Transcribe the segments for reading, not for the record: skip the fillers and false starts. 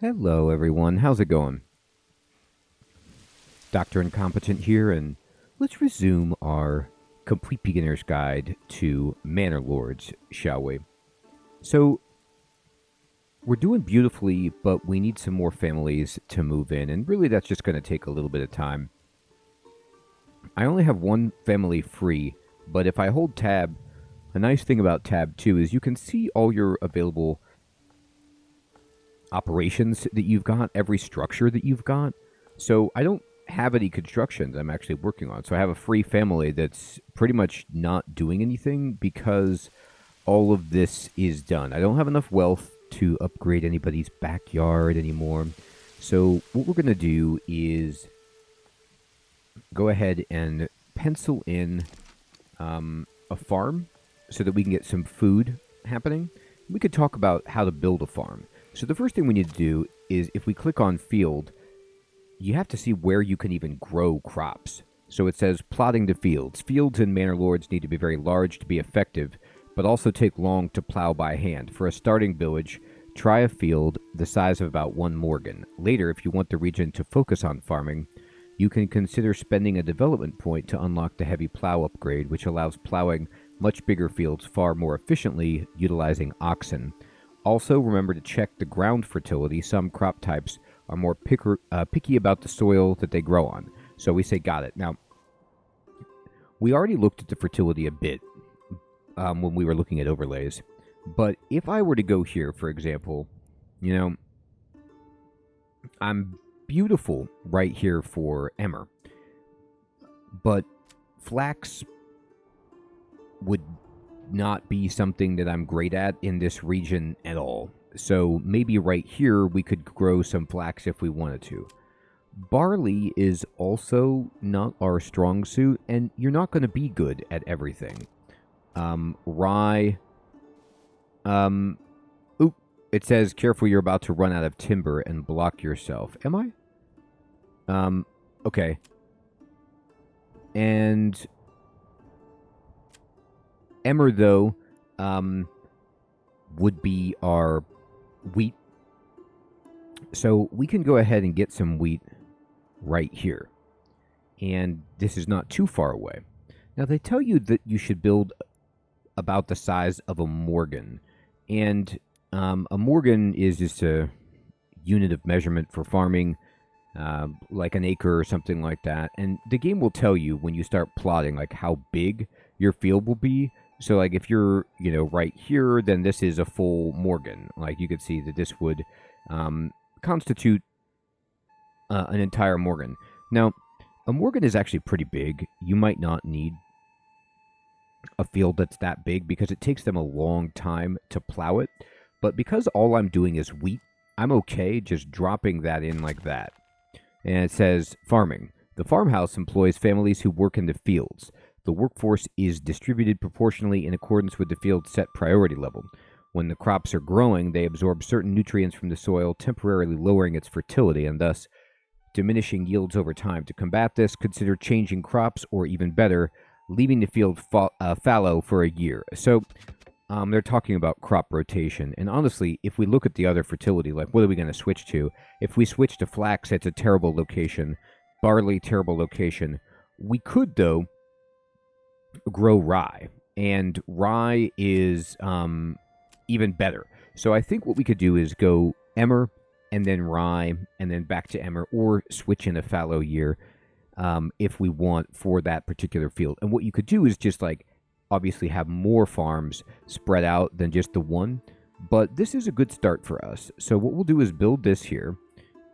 Hello, everyone. How's it going? Dr. Incompetent here, and let's resume our complete beginner's guide to Manor Lords, shall we? So, we're doing beautifully, but we need some more families to move in, and really that's just going to take a little bit of time. I only have one family free, but if I hold tab, a nice thing about tab 2 is you can see all your available operations that you've got, every structure that you've got. So I don't have any constructions I'm actually working on. So I have a free family that's pretty much not doing anything because all of this is done. I don't have enough wealth to upgrade anybody's backyard anymore. So what we're going to do is go ahead and pencil in a farm so that we can get some food happening. We could talk about how to build a farm. So the first thing we need to do is if we click on field, you have to see where you can even grow crops. So it says plotting the fields. Fields in Manor Lords need to be very large to be effective, but also take long to plow by hand. For a starting village, try a field the size of about 1 morgan. Later, if you want the region to focus on farming, you can consider spending a development point to unlock the heavy plow upgrade, which allows plowing much bigger fields far more efficiently utilizing oxen. Also, remember to check the ground fertility. Some crop types are more picky about the soil that they grow on. So we say got it. Now, we already looked at the fertility a bit when we were looking at overlays. But if I were to go here, for example, I'm beautiful right here for emmer. But flax would not be something that I'm great at in this region at all. So maybe right here we could grow some flax if we wanted to. Barley is also not our strong suit, and you're not going to be good at everything. Rye. Oop. It says, careful, you're about to run out of timber and block yourself. Am I? Okay. And emmer, though, would be our wheat. So we can go ahead and get some wheat right here. And this is not too far away. Now, they tell you that you should build about the size of a morgan. And a morgan is just a unit of measurement for farming, like an acre or something like that. And the game will tell you when you start plotting, like how big your field will be. So, like, if you're, right here, then this is a full morgan. Like, you could see that this would constitute an entire morgan. Now, a morgan is actually pretty big. You might not need a field that's that big because it takes them a long time to plow it. But because all I'm doing is wheat, I'm okay just dropping that in like that. And it says farming. The farmhouse employs families who work in the fields. The workforce is distributed proportionally in accordance with the field's set priority level. When the crops are growing, they absorb certain nutrients from the soil, temporarily lowering its fertility and thus diminishing yields over time. To combat this, consider changing crops, or even better, leaving the field fallow for a year. So they're talking about crop rotation. And honestly, if we look at the other fertility, like what are we going to switch to? If we switch to flax, it's a terrible location. Barley, terrible location. We could, though, grow rye, and rye is even better. So I think what we could do is go emmer and then rye and then back to emmer, or switch in a fallow year if we want for that particular field. And what you could do is just like obviously have more farms spread out than just the one, but this is a good start for us. So what we'll do is build this here,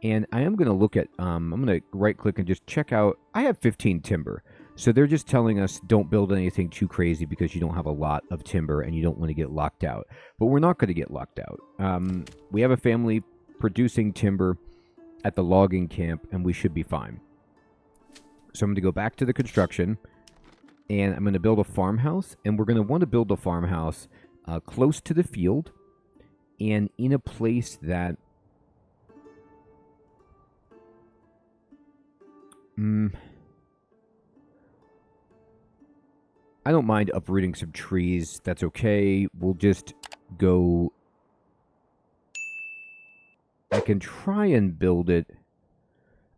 and I am going to look at I'm going to right click and just check out. I have 15 timber. So they're just telling us don't build anything too crazy because you don't have a lot of timber and you don't want to get locked out. But we're not going to get locked out. We have a family producing timber at the logging camp, and we should be fine. So I'm going to go back to the construction, and I'm going to build a farmhouse. And we're going to want to build a farmhouse close to the field and in a place that... I don't mind uprooting some trees. That's okay. We'll just go I can try and build it.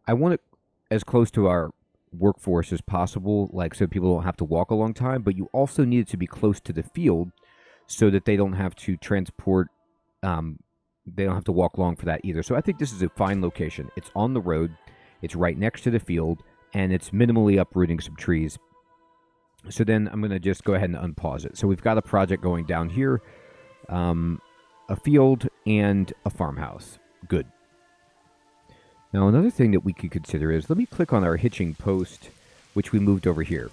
I want it as close to our workforce as possible, like so people don't have to walk a long time, but you also need it to be close to the field so that they don't have to transport, they don't have to walk long for that either. So I think this is a fine location. It's on the road, it's right next to the field, and it's minimally uprooting some trees. So then I'm going to just go ahead and unpause it. So we've got a project going down here, a field and a farmhouse. Good. Now another thing that we could consider is, let me click on our hitching post, which we moved over here.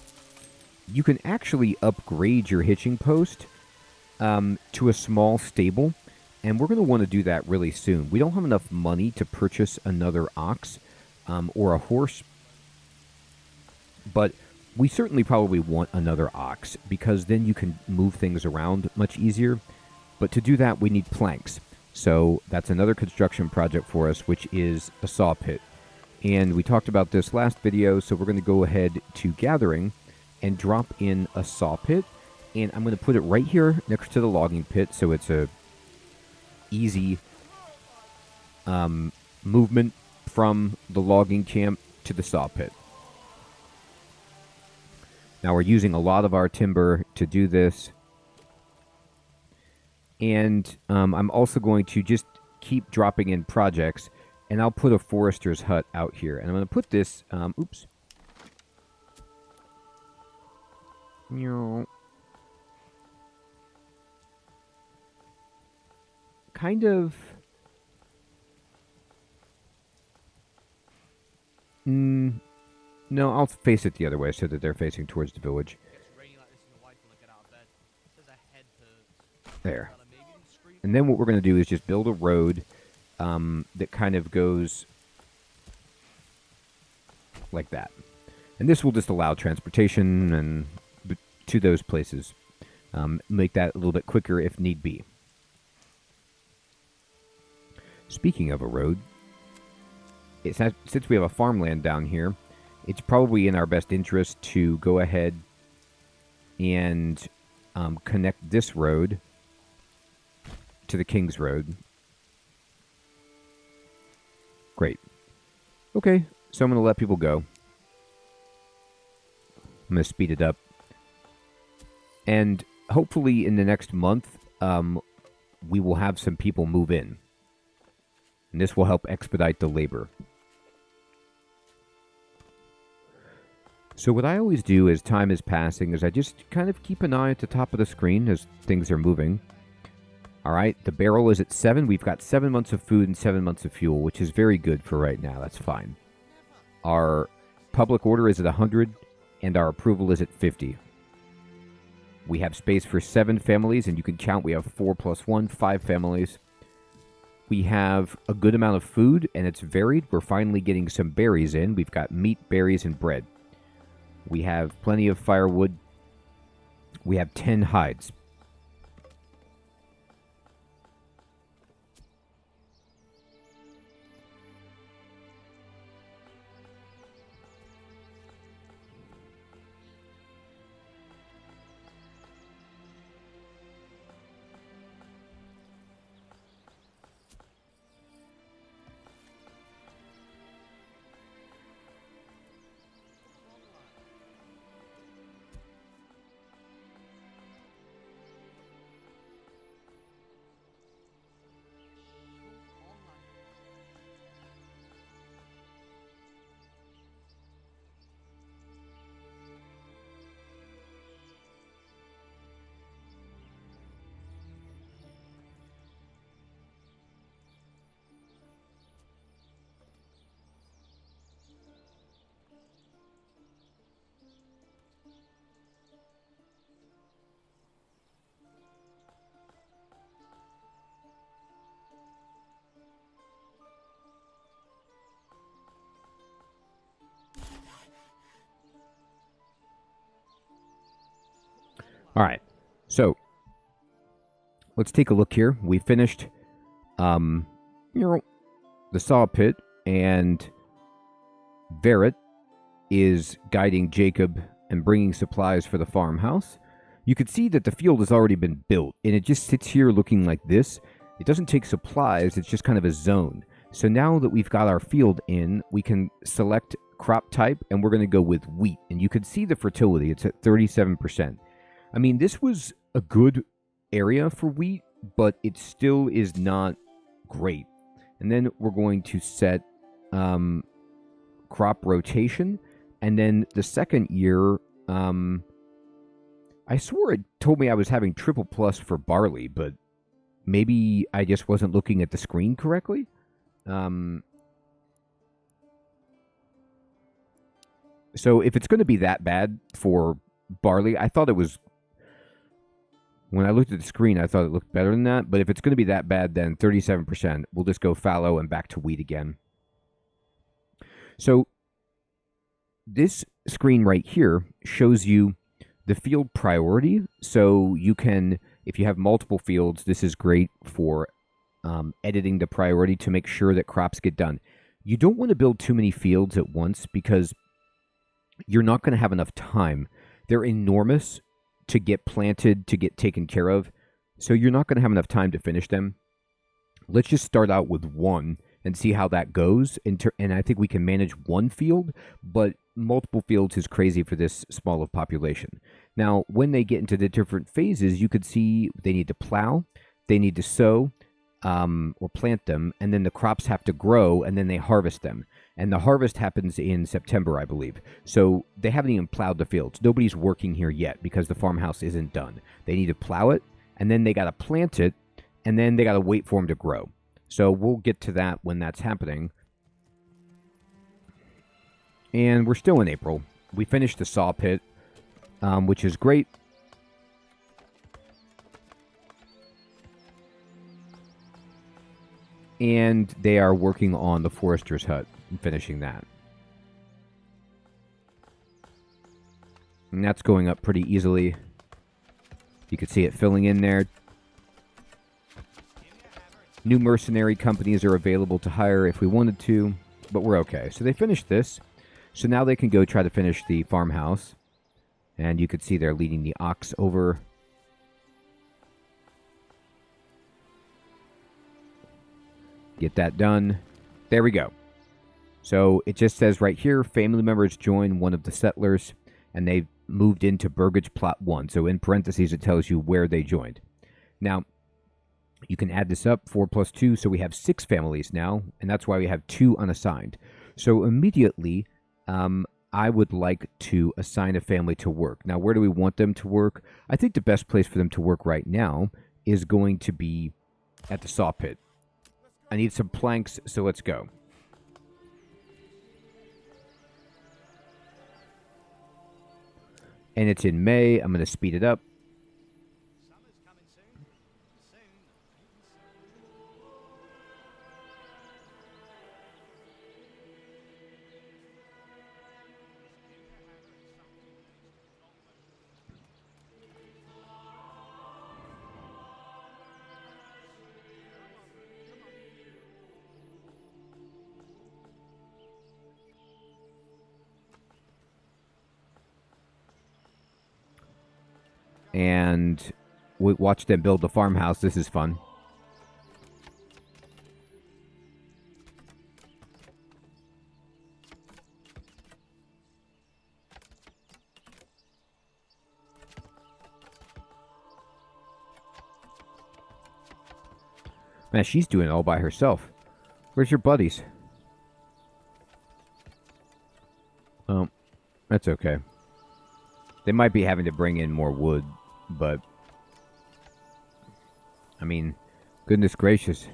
You can actually upgrade your hitching post to a small stable, and we're going to want to do that really soon. We don't have enough money to purchase another ox or a horse, but we certainly probably want another ox, because then you can move things around much easier. But to do that, we need planks. So that's another construction project for us, which is a saw pit. And we talked about this last video, so we're going to go ahead to gathering and drop in a saw pit. And I'm going to put it right here next to the logging pit, so it's a easy movement from the logging camp to the saw pit. Now we're using a lot of our timber to do this. And I'm also going to just keep dropping in projects, and I'll put a forester's hut out here. And I'm going to put this, oops. Kind of, no, I'll face it the other way so that they're facing towards the village. There. And then what we're going to do is just build a road that kind of goes like that. And this will just allow transportation and to those places. Make that a little bit quicker if need be. Speaking of a road, since we have a farmland down here, it's probably in our best interest to go ahead and connect this road to the King's Road. Great. Okay, so I'm going to let people go. I'm going to speed it up. And hopefully in the next month, we will have some people move in. And this will help expedite the labor. So what I always do as time is passing is I just kind of keep an eye at the top of the screen as things are moving. All right, the barrel is at 7. We've got 7 months of food and 7 months of fuel, which is very good for right now. That's fine. Our public order is at 100, and our approval is at 50. We have space for 7 families, and you can count we have 4 plus 1, 5 families. We have a good amount of food, and it's varied. We're finally getting some berries in. We've got meat, berries, and bread. We have plenty of firewood. We have 10 hides. All right, so let's take a look here. We finished the saw pit, and Verrett is guiding Jacob and bringing supplies for the farmhouse. You can see that the field has already been built, and it just sits here looking like this. It doesn't take supplies, it's just kind of a zone. So now that we've got our field in, we can select crop type, and we're going to go with wheat. And you can see the fertility. It's at 37%. I mean, this was a good area for wheat, but it still is not great. And then we're going to set crop rotation. And then the second year, I swore it told me I was having triple plus for barley, but maybe I just wasn't looking at the screen correctly. So if it's going to be that bad for barley, I thought it was... When I looked at the screen, I thought it looked better than that. But if it's going to be that bad, then 37%. We'll just go fallow and back to wheat again. So this screen right here shows you the field priority. So you can, if you have multiple fields, this is great for editing the priority to make sure that crops get done. You don't want to build too many fields at once because you're not going to have enough time. They're enormous to get planted, to get taken care of. So you're not going to have enough time to finish them. Let's just start out with one and see how that goes. And I think we can manage one field, but multiple fields is crazy for this small of population. Now, when they get into the different phases, you could see they need to plow, they need to sow, or plant them, and then the crops have to grow, and then they harvest them. And the harvest happens in September, I believe. So they haven't even plowed the fields. Nobody's working here yet because the farmhouse isn't done. They need to plow it, and then they got to plant it, and then they got to wait for them to grow. So we'll get to that when that's happening. And we're still in April. We finished the saw pit, which is great. And they are working on the forester's hut and finishing that. And that's going up pretty easily. You can see it filling in there. New mercenary companies are available to hire if we wanted to, but we're okay. So they finished this. So now they can go try to finish the farmhouse. And you can see they're leading the ox over. Get that done. There we go. So it just says right here, family members join one of the settlers, and they moved into Burgage Plot 1. So in parentheses, it tells you where they joined. Now, you can add this up, 4 plus 2, so we have 6 families now, and that's why we have 2 unassigned. So immediately, I would like to assign a family to work. Now, where do we want them to work? I think the best place for them to work right now is going to be at the saw pit. I need some planks, so let's go. And it's in May. I'm going to speed it up. And we watch them build the farmhouse. This is fun. Man, she's doing it all by herself. Where's your buddies? Oh, that's okay. They might be having to bring in more wood, but I mean, goodness gracious.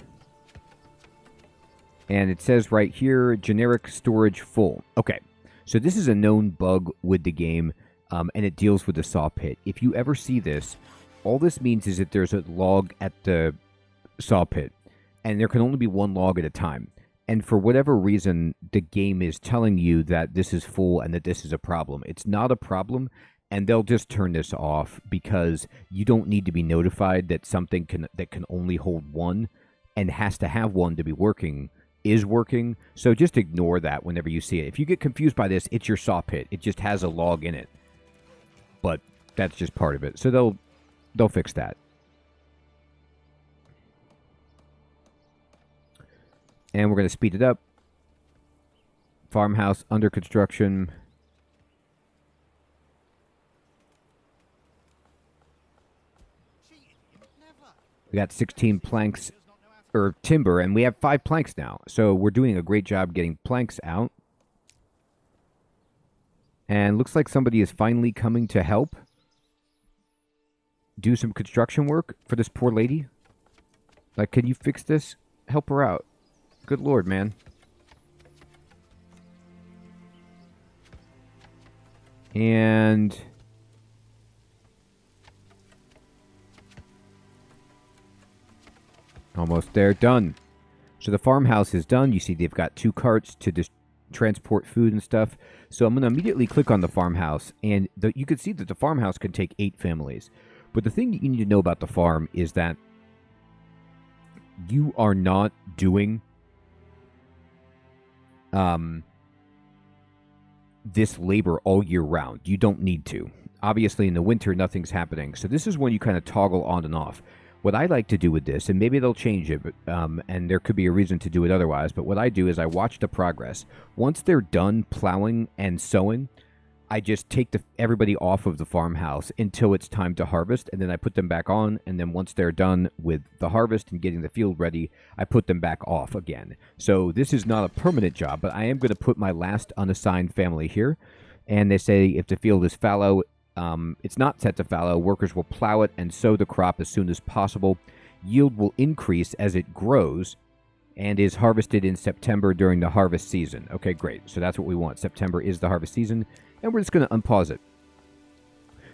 And it says right here, generic storage full. Okay, so this is a known bug with the game, and it deals with the saw pit. If you ever see this, all this means is that there's a log at the saw pit, and there can only be one log at a time. And for whatever reason, the game is telling you that this is full and that this is a problem. It's not a problem. And they'll just turn this off because you don't need to be notified that something that can only hold one and has to have one to be working is working. So just ignore that whenever you see it. If you get confused by this, it's your saw pit. It just has a log in it. But that's just part of it. So they'll fix that. And we're going to speed it up. Farmhouse under construction. We got 16 planks, or timber, and we have 5 planks now. So we're doing a great job getting planks out. And looks like somebody is finally coming to help do some construction work for this poor lady. Like, can you fix this? Help her out. Good Lord, man. And almost there, done. So the farmhouse is done. You see they've got 2 carts to transport food and stuff. So I'm going to immediately click on the farmhouse, and you can see that the farmhouse can take 8 families. But the thing that you need to know about the farm is that you are not doing this labor all year round. You don't need to. Obviously, in the winter, nothing's happening. So this is when you kind of toggle on and off. What I like to do with this, and maybe they'll change it, and there could be a reason to do it otherwise, but what I do is I watch the progress. Once they're done plowing and sowing, I just take everybody off of the farmhouse until it's time to harvest, and then I put them back on, and then once they're done with the harvest and getting the field ready, I put them back off again. So this is not a permanent job, but I am going to put my last unassigned family here, and they say if the field is fallow, it's not set to fallow. Workers will plow it and sow the crop as soon as possible. Yield will increase as it grows and is harvested in September during the harvest season. Okay, great. So that's what we want. September is the harvest season, and we're just going to unpause it.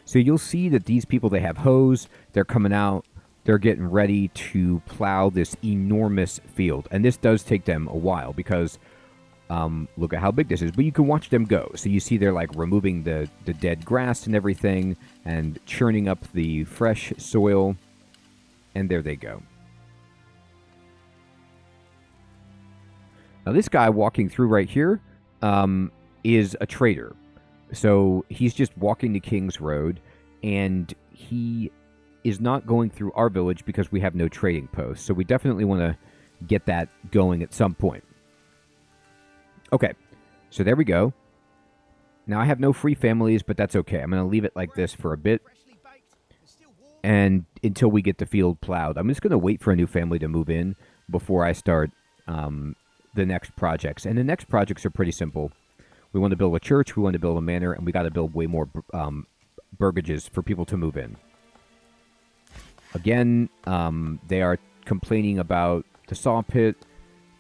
So you'll see that these people, they have hoes. They're coming out. They're getting ready to plow this enormous field. And this does take them a while because look at how big this is, but you can watch them go. So you see they're like removing the dead grass and everything and churning up the fresh soil, and there they go. Now this guy walking through right here is a trader. So he's just walking the King's Road, and he is not going through our village because we have no trading post. So we definitely want to get that going at some point. Okay, so there we go. Now I have no free families, but that's okay. I'm going to leave it like this for a bit, and until we get the field plowed. I'm just going to wait for a new family to move in before I start the next projects. And the next projects are pretty simple. We want to build a church, we want to build a manor, and we got to build way more burgages for people to move in. Again, they are complaining about the saw pit.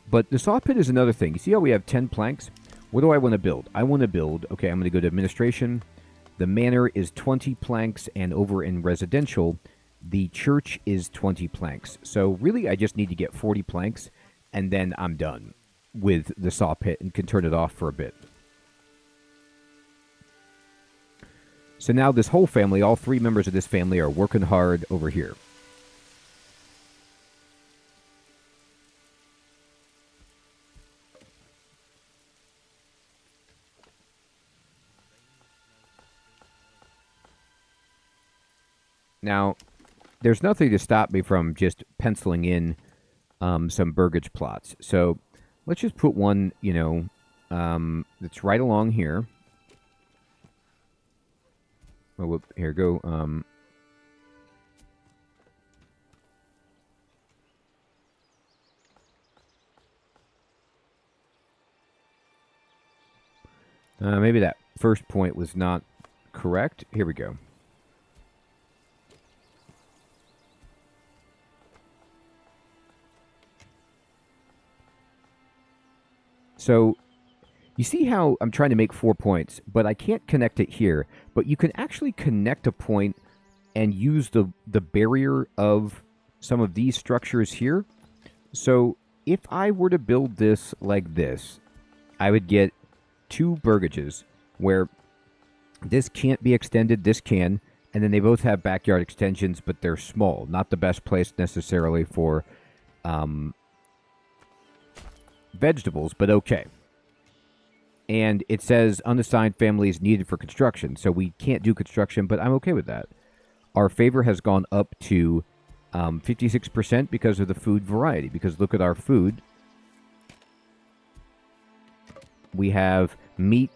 But the saw pit is another thing. You see how we have 10 planks? What do I want to build? I want to build, okay, I'm going to go to administration. The manor is 20 planks, and over in residential, the church is 20 planks. So really, I just need to get 40 planks, and then I'm done with the saw pit and can turn it off for a bit. So now this whole family, all 3 members of this family are working hard over here. Now, there's nothing to stop me from just penciling in some burgage plots. So let's just put one, that's right along here. Oh, whoop, here go. Maybe that first point was not correct. Here we go. So you see how I'm trying to make 4 points, but I can't connect it here. But you can actually connect a point and use the barrier of some of these structures here. So if I were to build this like this, I would get 2 burgages where this can't be extended, this can, and then they both have backyard extensions, but they're small. Not the best place necessarily for vegetables, but okay. And it says unassigned families needed for construction, so we can't do construction, but I'm okay with that. Our favor has gone up to 56% because of the food variety, because look at our food. we have meat,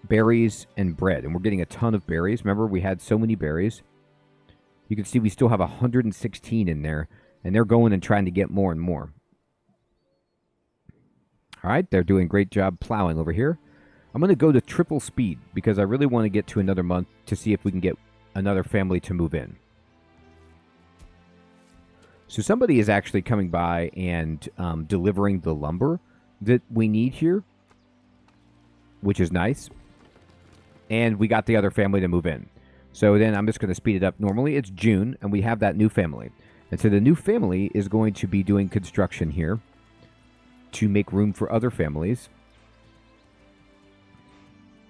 berries, and bread. And we're getting a ton of berries. Remember, we had so many berries. You can see we still have 116 in there. And they're going and trying to get more and more. All right, they're doing a great job plowing over here. I'm going to go to triple speed because I really want to get to another month to see if we can get another family to move in. So somebody is actually coming by and delivering the lumber that we need here, which is nice. And we got the other family to move in. So then I'm just going to speed it up. Normally it's June, and we have that new family. And so the new family is going to be doing construction here to make room for other families.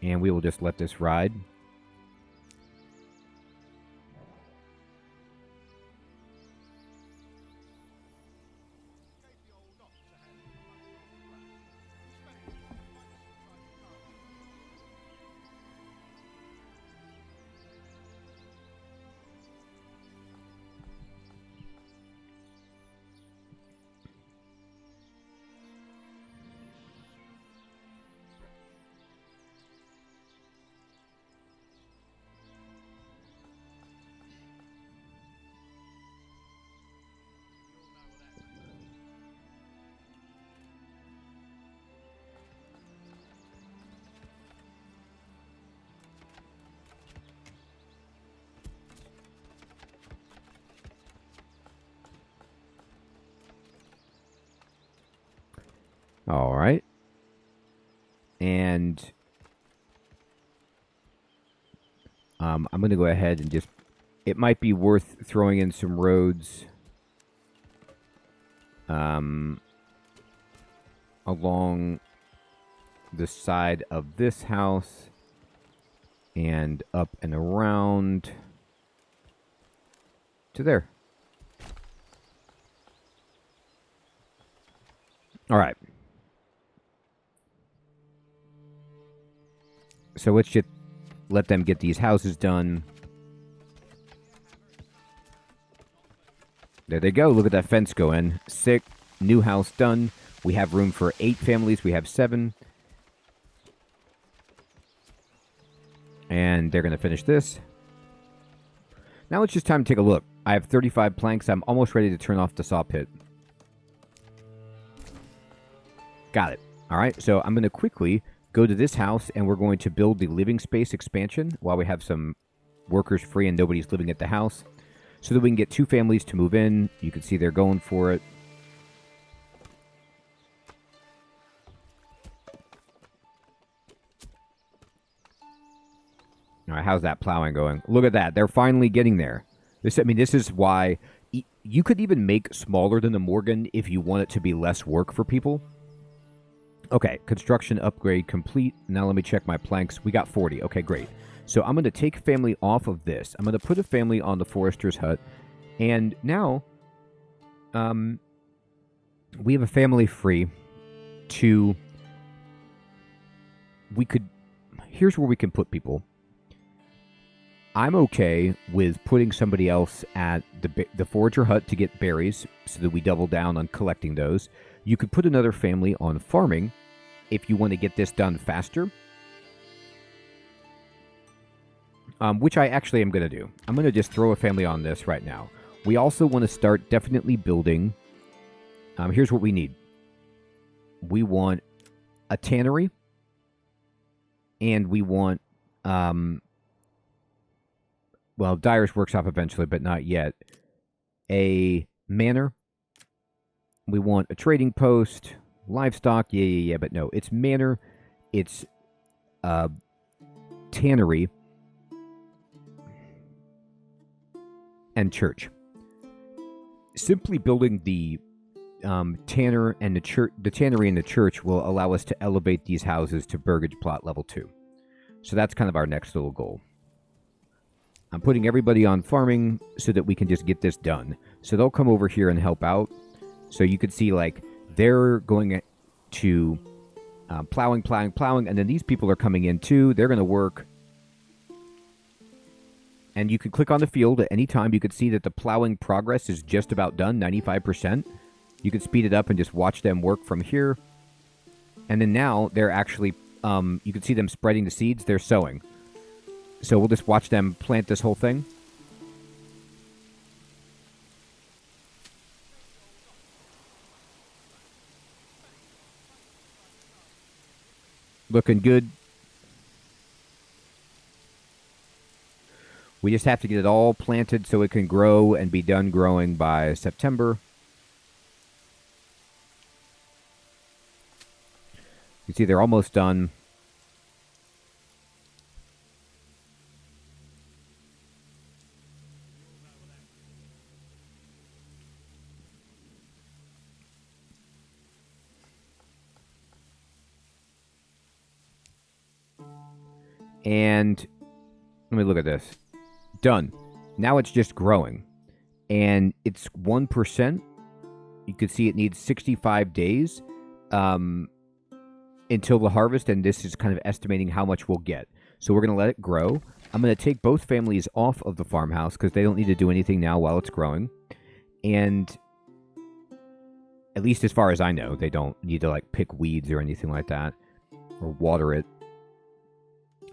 And we will just let this ride. All right. And I'm going to go ahead and just... It might be worth throwing in some roads along the side of this house and up and around to there. All right. So let's just let them get these houses done. There they go. Look at that fence go in. Sick. New house done. We have room for 8 families. We have 7. And they're going to finish this. Now it's just time to take a look. I have 35 planks. I'm almost ready to turn off the saw pit. Got it. All right. So I'm going to quickly go to this house, and we're going to build the living space expansion while we have some workers free and nobody's living at the house, so that we can get 2 families to move in. You can see they're going for it. All right, how's that plowing going? Look at that. They're finally getting there. This is why you could even make smaller than the Morgan if you want it to be less work for people. Okay, construction upgrade complete. Now let me check my planks. We got 40. Okay, great. So I'm going to take family off of this. I'm going to put a family on the forester's hut. And now we have a family free to... Here's where we can put people. I'm okay with putting somebody else at the forager hut to get berries so that we double down on collecting those. You could put another family on farming if you want to get this done faster. Which I actually am going to do. I'm going to just throw a family on this right now. We also want to start definitely building. Here's what we need. We want a tannery. And we want... well, Dyer's workshop eventually, but not yet. A manor. We want a trading post. Livestock. Yeah. But no, it's manor. It's tannery. And church. Simply building the tanner and the tannery and the church will allow us to elevate these houses to burgage plot level 2. So that's kind of our next little goal. I'm putting everybody on farming so that we can just get this done. So they'll come over here and help out. So you could see, like, they're going to plowing, and then these people are coming in too. They're going to work. And you can click on the field at any time. You can see that the plowing progress is just about done, 95%. You can speed it up and just watch them work from here. And then now they're actually, you can see them spreading the seeds. They're sowing. So we'll just watch them plant this whole thing. Looking good. We just have to get it all planted so it can grow and be done growing by September. You see, they're almost done. And let me look at this. Done. Now it's just growing. And it's 1%. You can see it needs 65 days until the harvest, and this is kind of estimating how much we'll get. So we're going to let it grow. I'm going to take both families off of the farmhouse because they don't need to do anything now while it's growing. And at least as far as I know, they don't need to like pick weeds or anything like that or water it.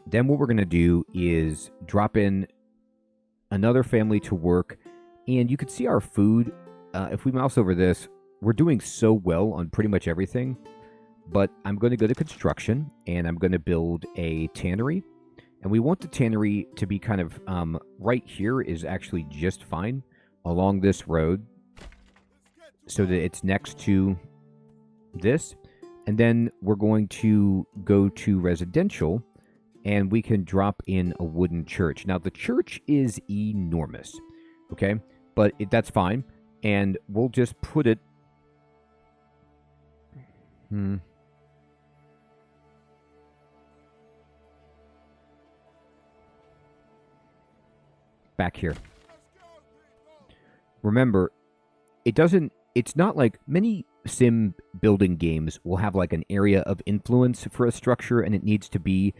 Then what we're going to do is drop in another family to work, and you can see our food. If we mouse over this, we're doing so well on pretty much everything, but I'm going to go to construction, and I'm going to build a tannery, and we want the tannery to be kind of right here is actually just fine along this road so that it's next to this, and then we're going to go to residential, and we can drop in a wooden church. Now, the church is enormous, okay? But that's fine. And we'll just put it... back here. Remember, it's not like many sim building games will have like an area of influence for a structure, and it needs to be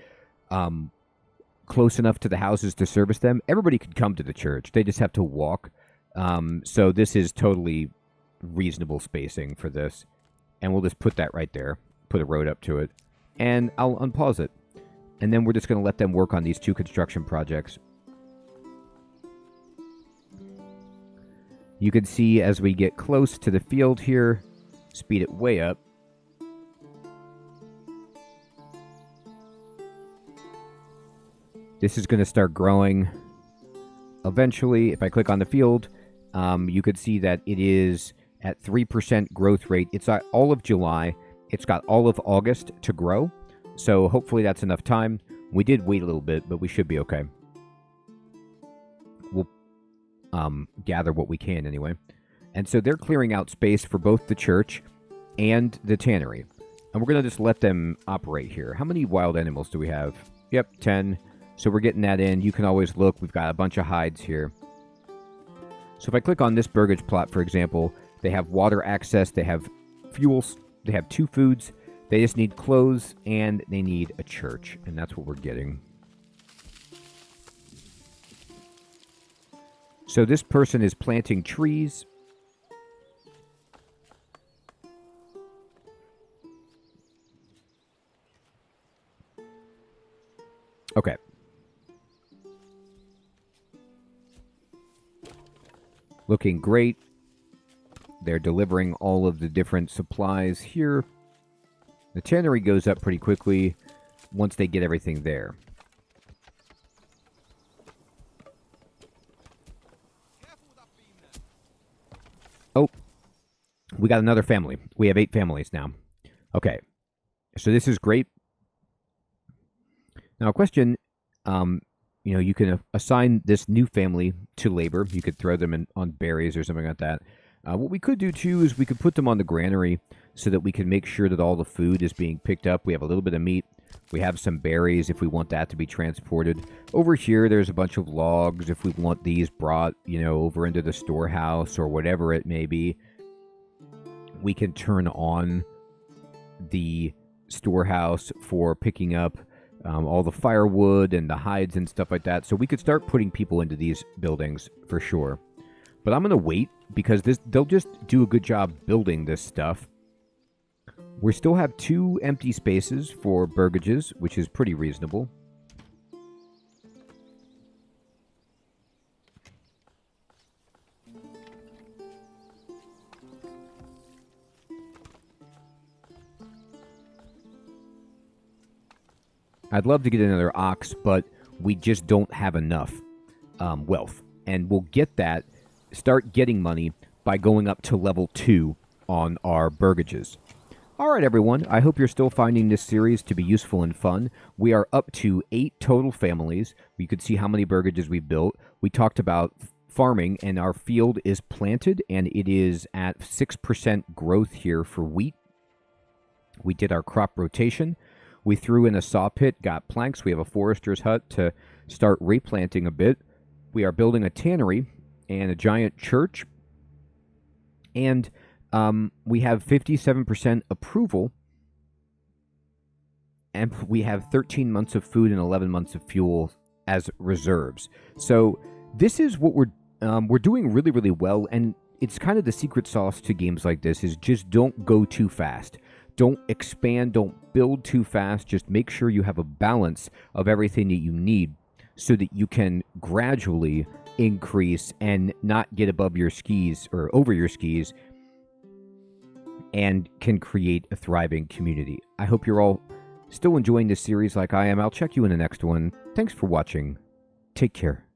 close enough to the houses to service them. Everybody could come to the church. They just have to walk. So this is totally reasonable spacing for this. And we'll just put that right there. Put a road up to it. And I'll unpause it. And then we're just going to let them work on these two construction projects. You can see as we get close to the field here, speed it way up. This is going to start growing eventually. If I click on the field, you could see that it is at 3% growth rate. It's all of July. It's got all of August to grow. So hopefully that's enough time. We did wait a little bit, but we should be okay. We'll gather what we can anyway. And so they're clearing out space for both the church and the tannery. And we're going to just let them operate here. How many wild animals do we have? Yep, 10. So we're getting that in. You can always look. We've got a bunch of hides here. So if I click on this burgage plot, for example, they have water access, they have fuels, they have 2 foods, they just need clothes, and they need a church. And that's what we're getting. So this person is planting trees. Okay. Looking great. They're delivering all of the different supplies here. The tannery goes up pretty quickly once they get everything there. Oh, we got another family. We have 8 families now. Okay, so this is great. Now, a question, you can assign this new family to labor. You could throw them on berries or something like that. What we could do, too, is we could put them on the granary so that we can make sure that all the food is being picked up. We have a little bit of meat. We have some berries if we want that to be transported. Over here, there's a bunch of logs if we want these brought, over into the storehouse or whatever it may be. We can turn on the storehouse for picking up all the firewood and the hides and stuff like that. So we could start putting people into these buildings for sure. But I'm going to wait because they'll just do a good job building this stuff We still have 2 empty spaces for burgages, which is pretty reasonable. I'd love to get another ox, but we just don't have enough wealth. And we'll get that, start getting money by going up to level 2 on our burgages. All right, everyone. I hope you're still finding this series to be useful and fun. We are up to 8 total families. You could see how many burgages we've built. We talked about farming, and our field is planted, and it is at 6% growth here for wheat. We did our crop rotation. We threw in a saw pit, got planks. We have a forester's hut to start replanting a bit. We are building a tannery and a giant church. And we have 57% approval. And we have 13 months of food and 11 months of fuel as reserves. So this is what we're doing really, really well. And it's kind of the secret sauce to games like this is just don't go too fast. Don't expand, don't build too fast. Just make sure you have a balance of everything that you need so that you can gradually increase and not get above your skis or over your skis and can create a thriving community. I hope you're all still enjoying this series like I am. I'll check you in the next one. Thanks for watching. Take care.